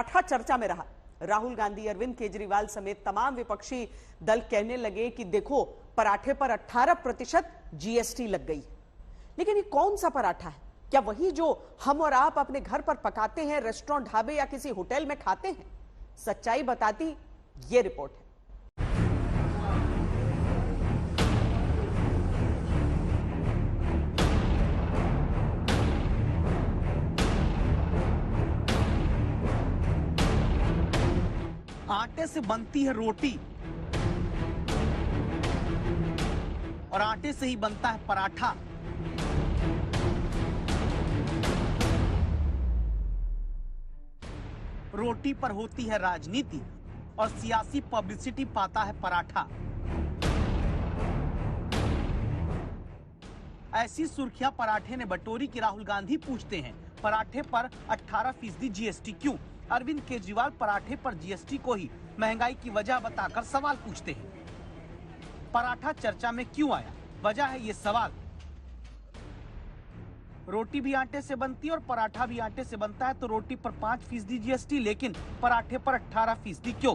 पराठा चर्चा में रहा। राहुल गांधी, अरविंद केजरीवाल समेत तमाम विपक्षी दल कहने लगे कि देखो पराठे पर 18% जीएसटी लग गई। लेकिन ये कौन सा पराठा है? क्या वही जो हम और आप अपने घर पर पकाते हैं, रेस्टोरेंट, ढाबे या किसी होटल में खाते हैं? सच्चाई बताती ये रिपोर्ट है। आटे से बनती है रोटी और आटे से ही बनता है पराठा। रोटी पर होती है राजनीति और सियासी पब्लिसिटी पाता है पराठा। ऐसी सुर्खियां पराठे ने बटोरी कि राहुल गांधी पूछते हैं पराठे पर 18% जीएसटी क्यों? अरविंद केजरीवाल पराठे पर जीएसटी को ही महंगाई की वजह बताकर सवाल पूछते हैं। पराठा चर्चा में क्यों आया? वजह है ये सवाल। रोटी भी आटे से बनती है और पराठा भी आटे से बनता है, तो रोटी पर 5% जीएसटी, लेकिन पराठे पर 18% क्यों?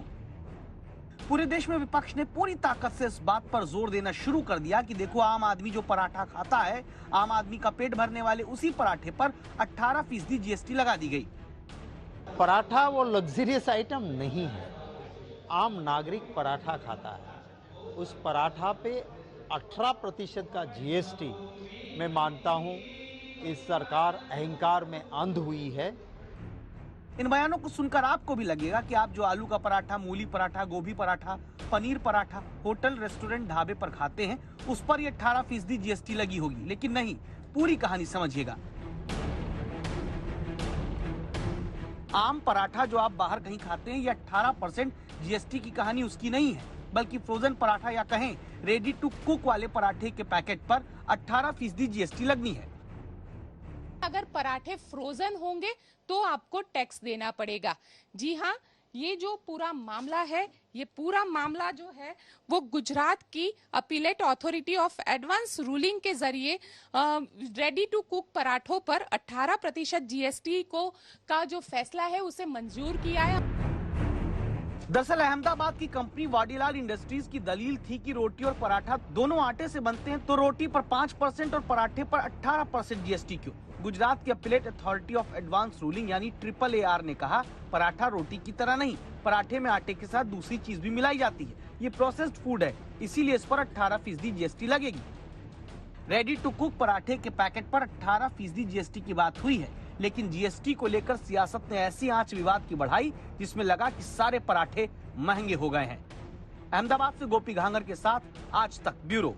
पूरे देश में विपक्ष ने पूरी ताकत से इस बात पर जोर देना शुरू कर दिया कि देखो आम आदमी जो पराठा खाता है, आम आदमी का पेट भरने वाले उसी पराठे पर 18% जीएसटी लगा दी गई। पराठा वो लग्जरियस आइटम नहीं है। आम नागरिक पराठा खाता है, उस पराठा पे 18% का जीएसटी, मैं मानता हूं इस सरकार अहंकार में अंध हुई है। इन बयानों को सुनकर आपको भी लगेगा कि आप जो आलू का पराठा, मूली पराठा, गोभी पराठा, पनीर पराठा होटल, रेस्टोरेंट, ढाबे पर खाते हैं, उस पर ये 18% जीएसटी लगी होगी। लेकिन नहीं, पूरी कहानी समझिएगा। आम पराठा जो आप बाहर कहीं खाते हैं, ये 18% जीएसटी की कहानी उसकी नहीं है, बल्कि फ्रोजन पराठा या कहें रेडी टू कुक वाले पराठे के पैकेट पर 18% जीएसटी लगनी है। अगर पराठे फ्रोजन होंगे तो आपको टैक्स देना पड़ेगा। जी हाँ, ये जो पूरा मामला है, ये पूरा मामला जो है वो गुजरात की appellate authority of advance ruling के जरिए रेडी टू कुक पराठों पर 18% जीएसटी को का जो फैसला है उसे मंजूर किया है। दरअसल अहमदाबाद की कंपनी वाडीलाल इंडस्ट्रीज की दलील थी कि रोटी और पराठा दोनों आटे से बनते हैं, तो रोटी पर 5% और पराठे पर 18% जीएसटी क्यों? गुजरात की appellate authority of advance ruling यानी AAAR ने कहा पराठा रोटी की तरह नहीं, पराठे में आटे के साथ दूसरी चीज भी मिलाई जाती है, ये प्रोसेस्ड फूड है, इसीलिए इस पर 18% जीएसटी लगेगी। रेडी टू कुक पराठे के पैकेट पर 18% जीएसटी की बात हुई है, लेकिन जीएसटी को लेकर सियासत ने ऐसी आंच विवाद की बढ़ाई जिसमें लगा कि सारे पराठे महंगे हो गए हैं। अहमदाबाद से गोपी घांगर के साथ आज तक ब्यूरो।